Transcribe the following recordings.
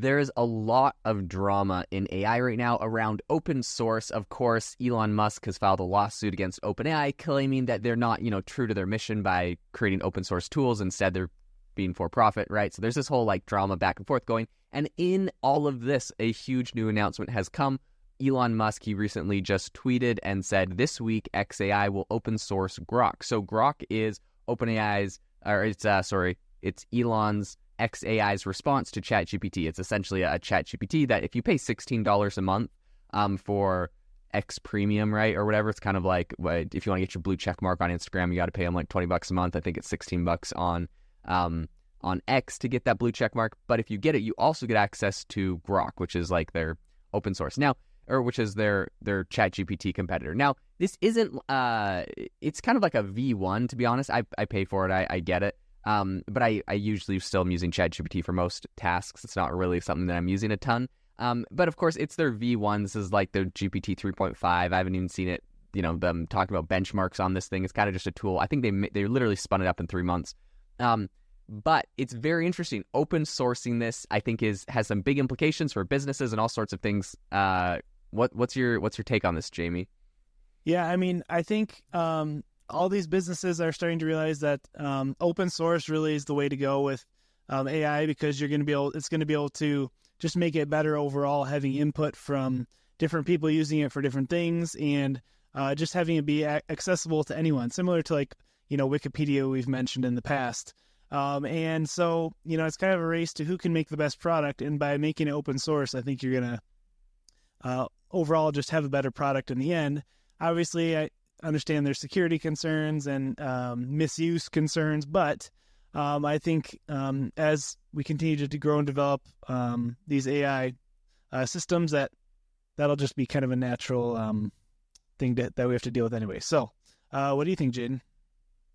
There's a lot of drama in AI right now around open source. Of course, Elon Musk has filed a lawsuit against OpenAI claiming that they're not, true to their mission by creating open source tools. Instead, they're being for profit, right? So there's this whole drama back and forth going. And in all of this, a huge new announcement has come. Elon Musk, he recently just tweeted and said, this week, XAI will open source Grok. So Grok is it's Elon's XAI's response to ChatGPT. It's essentially a ChatGPT that if you pay $16 a month for X Premium, right, or whatever, it's kind of like if you want to get your blue check mark on Instagram, you got to pay them $20 a month. I think it's $16 on X to get that blue check mark. But if you get it, you also get access to Grok, which is their open source now, or which is their ChatGPT competitor. Now, this isn't. It's kind of like a V1, to be honest. I pay for it. I get it. But I usually still am using ChatGPT for most tasks. It's not really something that I'm using a ton. But of course, it's their V1. This is like their GPT 3.5. I haven't even seen it, them talking about benchmarks on this thing. It's kind of just a tool. I think they literally spun it up in 3 months. But it's very interesting. Open sourcing this, I think, has some big implications for businesses and all sorts of things. What's your take on this, Jamie? Yeah, I mean, I think all these businesses are starting to realize that open source really is the way to go with AI, because it's going to be able to just make it better overall, having input from different people using it for different things, and just having it be accessible to anyone, similar to Wikipedia we've mentioned in the past. And so, it's kind of a race to who can make the best product. And by making it open source, I think you're going to overall just have a better product in the end. Obviously, I understand there's security concerns and misuse concerns, but I think as we continue to grow and develop these AI systems, that'll just be kind of a natural thing that we have to deal with anyway. So what do you think, Jaden?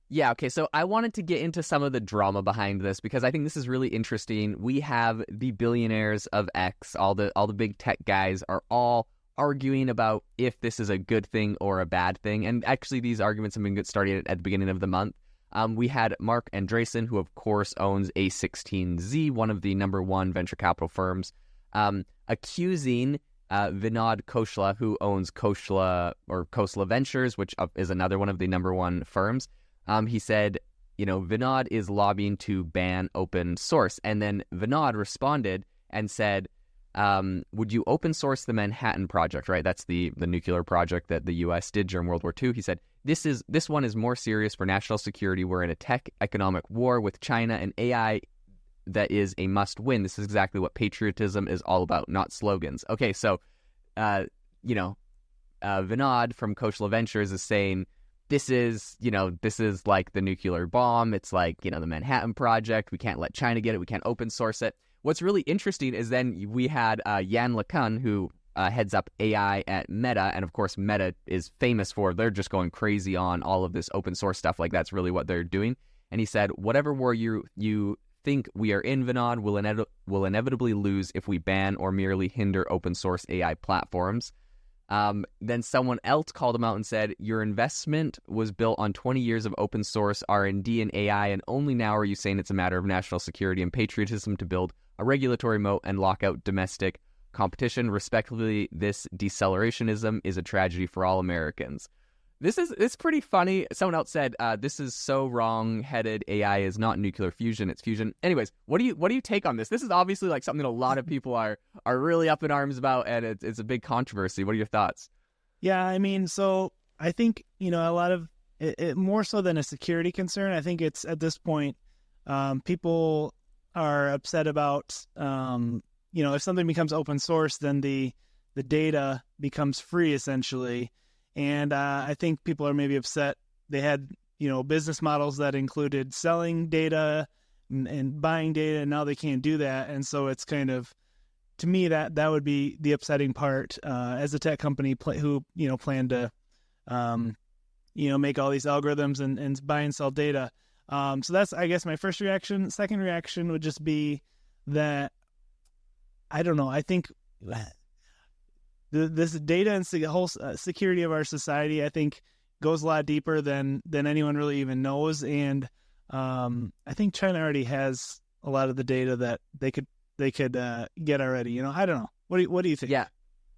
Yeah, okay, so I wanted to get into some of the drama behind this because I think this is really interesting. We have the billionaires of X, all the big tech guys are all arguing about if this is a good thing or a bad thing. And actually, these arguments have been started at the beginning of the month. We had Mark Andreessen, who of course owns A16Z, one of the number one venture capital firms, accusing Vinod Khosla, who owns Khosla Ventures, which is another one of the number one firms. He said, Vinod is lobbying to ban open source. And then Vinod responded and said, would you open source the Manhattan Project, right? That's the nuclear project that the U.S. did during World War II. He said, this one is more serious for national security. We're in a tech economic war with China and AI that is a must win. This is exactly what patriotism is all about, not slogans. Okay, so, Vinod from Khosla Ventures is saying, this is like the nuclear bomb. It's like, the Manhattan Project. We can't let China get it. We can't open source it. What's really interesting is then we had Yan LeCun, who heads up AI at Meta. And of course, Meta is famous they're just going crazy on all of this open source stuff. Like that's really what they're doing. And he said, whatever war you think we are in, Vinod, will inevitably lose if we ban or merely hinder open source AI platforms. Then someone else called him out and said, your investment was built on 20 years of open source R&D and AI, and only now are you saying it's a matter of national security and patriotism to build a regulatory moat and lock out domestic competition. Respectively, this decelerationism is a tragedy for all Americans. It's pretty funny. Someone else said, this is so wrong-headed. AI is not nuclear fusion, it's fusion. Anyways, what do you take on this? This is obviously like something a lot of people are really up in arms about, and it's a big controversy. What are your thoughts? Yeah, I mean, so I think, a lot of it more so than a security concern. I think it's at this point, people are upset about, if something becomes open source, then the data becomes free essentially. And I think people are maybe upset. They had, business models that included selling data and buying data, and now they can't do that. And so it's kind of, to me, that would be the upsetting part as a tech company who plan to, make all these algorithms and buy and sell data. So that's, I guess, my first reaction. Second reaction would just be that, I don't know, I think this data and the whole security of our society, I think, goes a lot deeper than anyone really even knows. And I think China already has a lot of the data that they could get already. You know, I don't know. What do you think?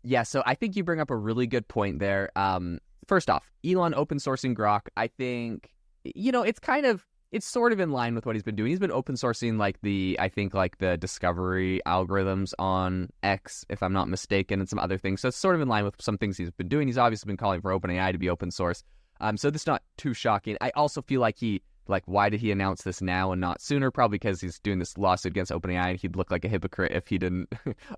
Yeah. So I think you bring up a really good point there. First off, Elon open sourcing Grok, I think, it's sort of in line with what he's been doing. He's been open sourcing the discovery algorithms on X, if I'm not mistaken, and some other things. So it's sort of in line with some things he's been doing. He's obviously been calling for OpenAI to be open source. So this is not too shocking. I also feel like why did he announce this now and not sooner? Probably because he's doing this lawsuit against OpenAI, and he'd look like a hypocrite if he didn't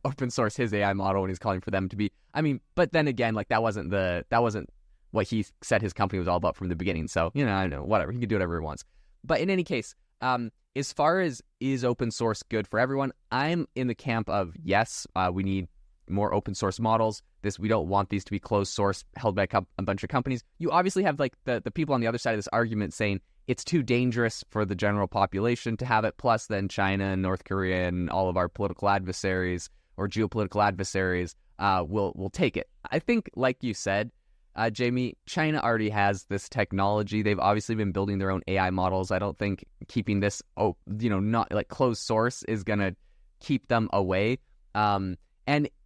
open source his AI model and he's calling for them to be. I mean, but then again, that wasn't what he said his company was all about from the beginning. So, I don't know, whatever. He can do whatever he wants. But in any case, as far as is open source good for everyone, I'm in the camp of yes, we need more open source models. We don't want these to be closed source held by a bunch of companies. You obviously have the people on the other side of this argument saying it's too dangerous for the general population to have it. Plus, then China and North Korea and all of our political adversaries or geopolitical adversaries will take it. I think, like you said, Jamie, China already has this technology. They've obviously been building their own AI models. I don't think keeping this, not like closed source is going to keep them away. And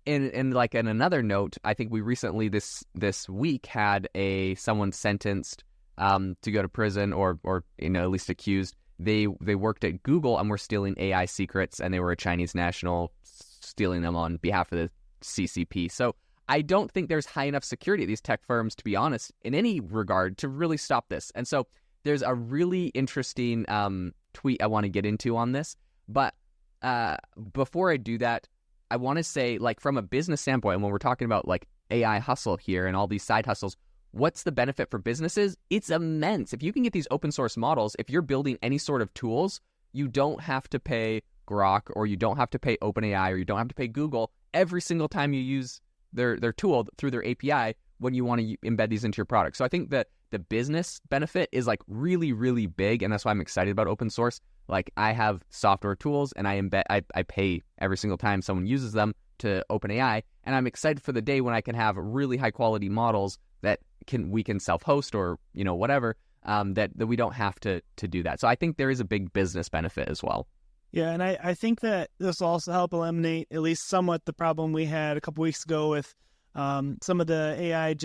in another note, I think we recently this week had someone sentenced to go to prison or at least accused. They worked at Google and were stealing AI secrets, and they were a Chinese national stealing them on behalf of the CCP. So I don't think there's high enough security at these tech firms, to be honest, in any regard, to really stop this. And so there's a really interesting tweet I want to get into on this. But before I do that, I want to say, from a business standpoint, when we're talking about AI hustle here and all these side hustles, what's the benefit for businesses? It's immense. If you can get these open source models, if you're building any sort of tools, you don't have to pay Grok, or you don't have to pay OpenAI, or you don't have to pay Google every single time you use their tool through their API when you want to embed these into your product. So I think that the business benefit is really, really big, and that's why I'm excited about open source. I have software tools, and I pay every single time someone uses them to OpenAI, and I'm excited for the day when I can have really high quality models that we can self-host or whatever, that we don't have to do that. So I think there is a big business benefit as well. Yeah, and I think that this will also help eliminate at least somewhat the problem we had a couple weeks ago with some of the AI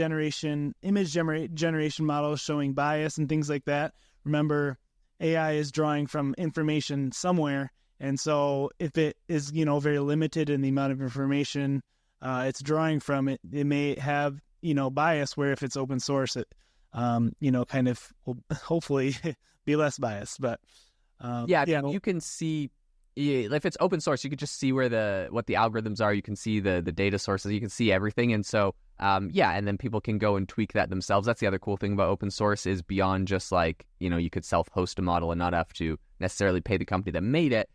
image generation models showing bias and things like that. Remember, AI is drawing from information somewhere, and so if it is very limited in the amount of information it's drawing from, it may have bias, where if it's open source, it kind of will hopefully be less biased. But you can see. If it's open source, you can just see what the algorithms are. You can see the data sources. You can see everything. And so, and then people can go and tweak that themselves. That's the other cool thing about open source, is beyond just you could self-host a model and not have to necessarily pay the company that made it,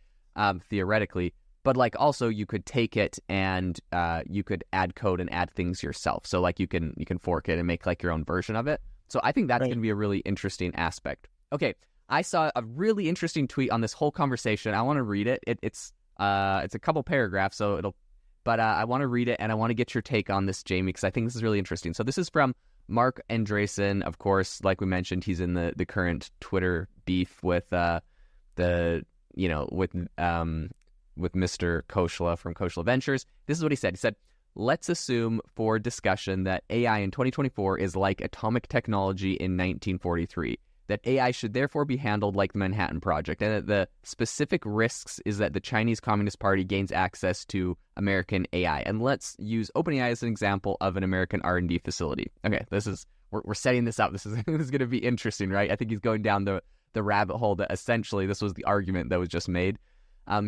theoretically. But also you could take it and you could add code and add things yourself. So you can fork it and make your own version of it. So I think that's going to be a really interesting aspect. Okay. I saw a really interesting tweet on this whole conversation. I want to read it. It's a couple paragraphs, but I want to read it, and I want to get your take on this, Jamie, because I think this is really interesting. So this is from Mark Andreessen. Of course, like we mentioned, he's in the current Twitter beef with with Mr. Koshla from Koshla Ventures. This is what he said. He said, "Let's assume for discussion that AI in 2024 is like atomic technology in 1943. That AI should therefore be handled like the Manhattan Project, and that the specific risks is that the Chinese Communist Party gains access to American AI. And let's use OpenAI as an example of an American R&D facility." Okay, we're setting this up. This is going to be interesting, right? I think he's going down the rabbit hole that essentially this was the argument that was just made.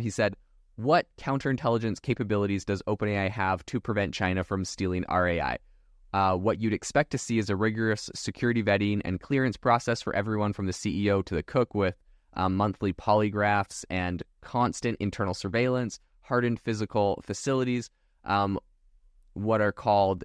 He said, "What counterintelligence capabilities does OpenAI have to prevent China from stealing our AI? What you'd expect to see is a rigorous security vetting and clearance process for everyone from the CEO to the cook, with monthly polygraphs and constant internal surveillance, hardened physical facilities, what are called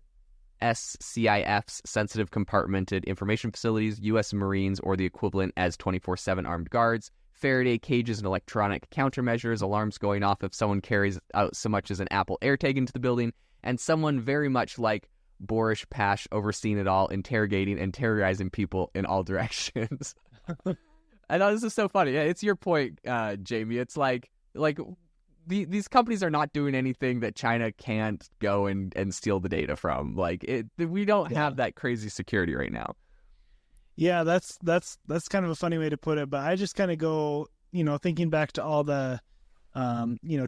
SCIFs, sensitive compartmented information facilities, U.S. Marines, or the equivalent as 24/7 armed guards, Faraday cages and electronic countermeasures, alarms going off if someone carries out so much as an Apple AirTag into the building, and someone very much like Boris Pash overseeing it all, interrogating and terrorizing people in all directions." I thought this is so funny. It's your point, Jamie. It's like these companies are not doing anything that China can't go and steal the data from. Like we don't have that crazy security right now. Yeah, that's kind of a funny way to put it, but I just kind of go, thinking back to all the,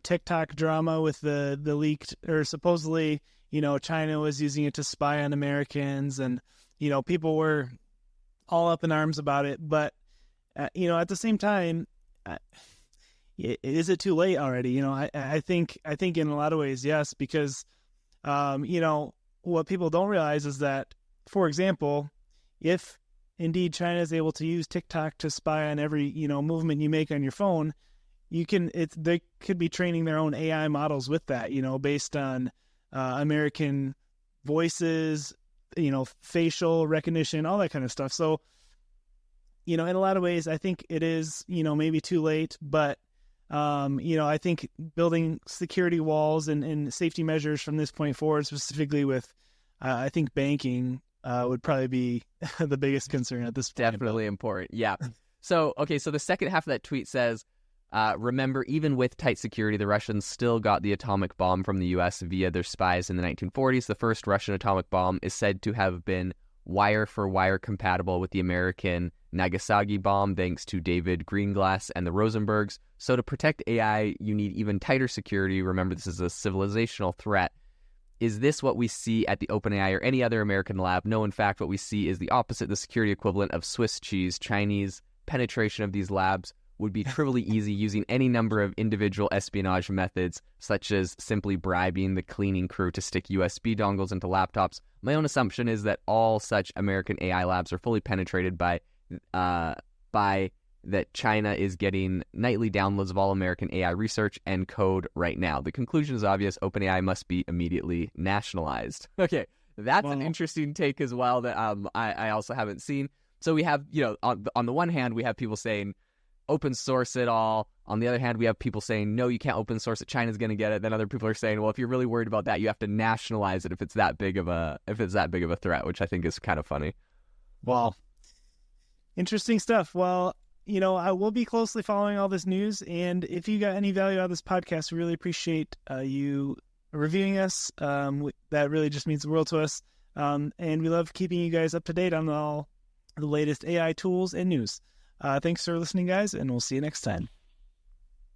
TikTok drama with the leaked, or supposedly, China was using it to spy on Americans, and, people were all up in arms about it. But, at the same time, is it too late already? I think in a lot of ways, yes, because, what people don't realize is that, for example, if indeed China is able to use TikTok to spy on every, movement you make on your phone, they could be training their own AI models with that, based on American voices, facial recognition, all that kind of stuff. So, in a lot of ways, I think it is, maybe too late, but, I think building security walls and safety measures from this point forward, specifically with, I think banking, would probably be the biggest concern at this point. Definitely important. Yeah. So the second half of that tweet says, remember, even with tight security, the Russians still got the atomic bomb from the U.S. via their spies in the 1940s. The first Russian atomic bomb is said to have been wire-for-wire compatible with the American Nagasaki bomb, thanks to David Greenglass and the Rosenbergs. So to protect AI, you need even tighter security. Remember, this is a civilizational threat. Is this what we see at the OpenAI or any other American lab? No, in fact, what we see is the opposite, the security equivalent of Swiss cheese. Chinese penetration of these labs would be trivially easy using any number of individual espionage methods, such as simply bribing the cleaning crew to stick USB dongles into laptops. My own assumption is that all such American AI labs are fully penetrated by that China is getting nightly downloads of all American AI research and code right now. The conclusion is obvious. OpenAI must be immediately nationalized. Okay, that's an interesting take as well that I also haven't seen. So we have, on the one hand, we have people saying, open source it all. On the other hand, we have people saying, no, you can't open source it. China's going to get it. Then other people are saying, well, if you're really worried about that, you have to nationalize it if it's that big of a threat, which I think is kind of funny. Well, interesting stuff. Well, I will be closely following all this news, and if you got any value out of this podcast, we really appreciate you reviewing us. That really just means the world to us. And we love keeping you guys up to date on all the latest AI tools and news. Thanks for listening, guys, and we'll see you next time.